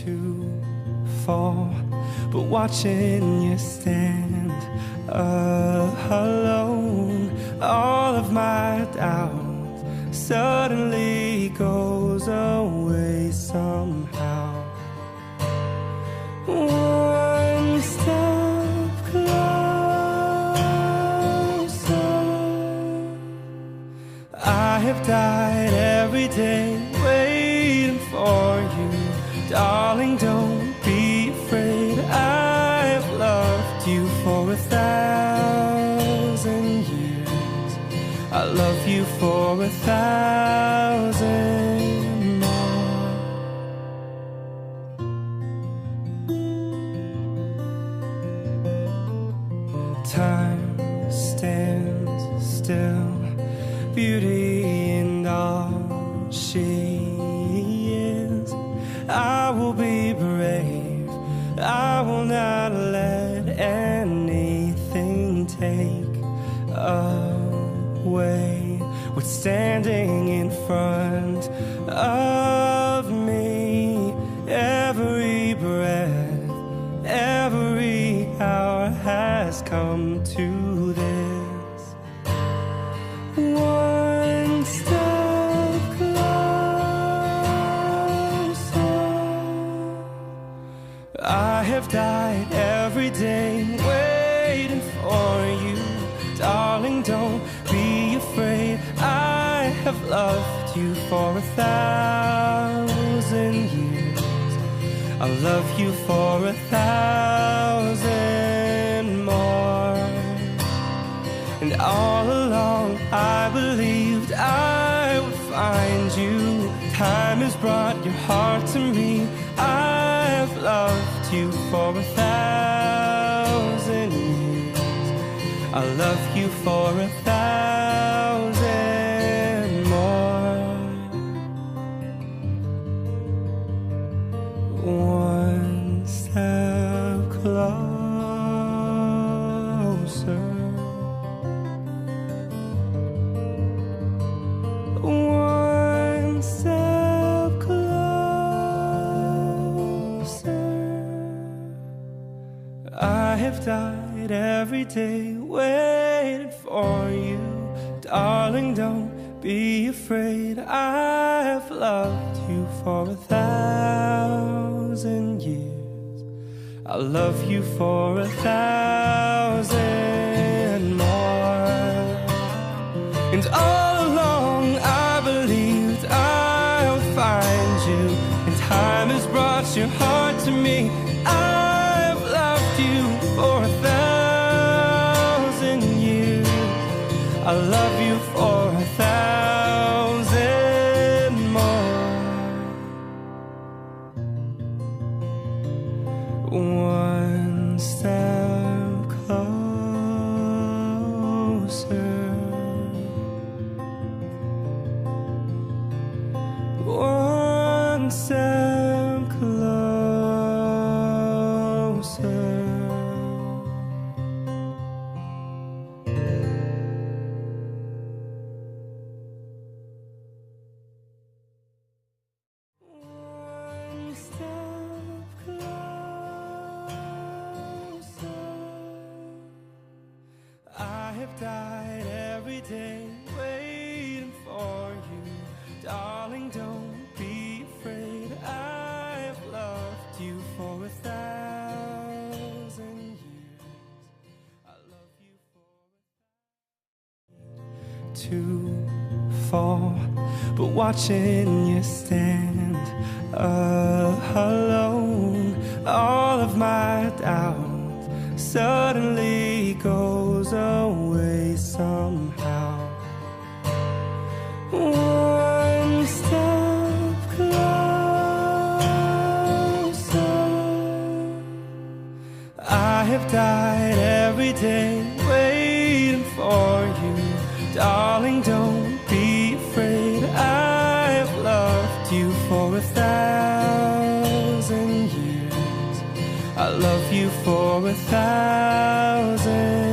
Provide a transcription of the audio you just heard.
to fall, but watching you stand alone, all of my doubt suddenly goes away somehow. One step closer, I have died every day waiting for you. Darling, don't be afraid, I have loved you for 1,000 years. I love you for 1,000 more. Time stands still, beauty in all she is. I will be brave, I will not let anything take away what's standing in front of me. Every breath, every hour has come to this. One step closer, I have died every day waiting for you. Darling, don't be afraid, I have loved you for 1,000 years. I love you for 1,000 more. And all along I believed I would find you. Time has brought your heart to me. I have loved you for 1,000 years. I love you for 1,000 more. One step closer, one step closer. I have died every day waiting for you. Darling, don't be afraid, I have loved you for 1,000 years. I love you for 1,000 more. And all along I believed I would find you, and time has brought your heart to me. I've loved you for 1,000 years. I love you for 1,000 more. One step closer, one step closer. I have died every day waiting for you. Darling, don't be afraid, I have loved you for 1,000 years. I love you for to fall, but watching you stand alone, all of my doubt suddenly goes away somehow. One step closer, I have died every day waiting for you. Darling, don't be afraid, I have loved you for 1,000 years. I love you for 1,000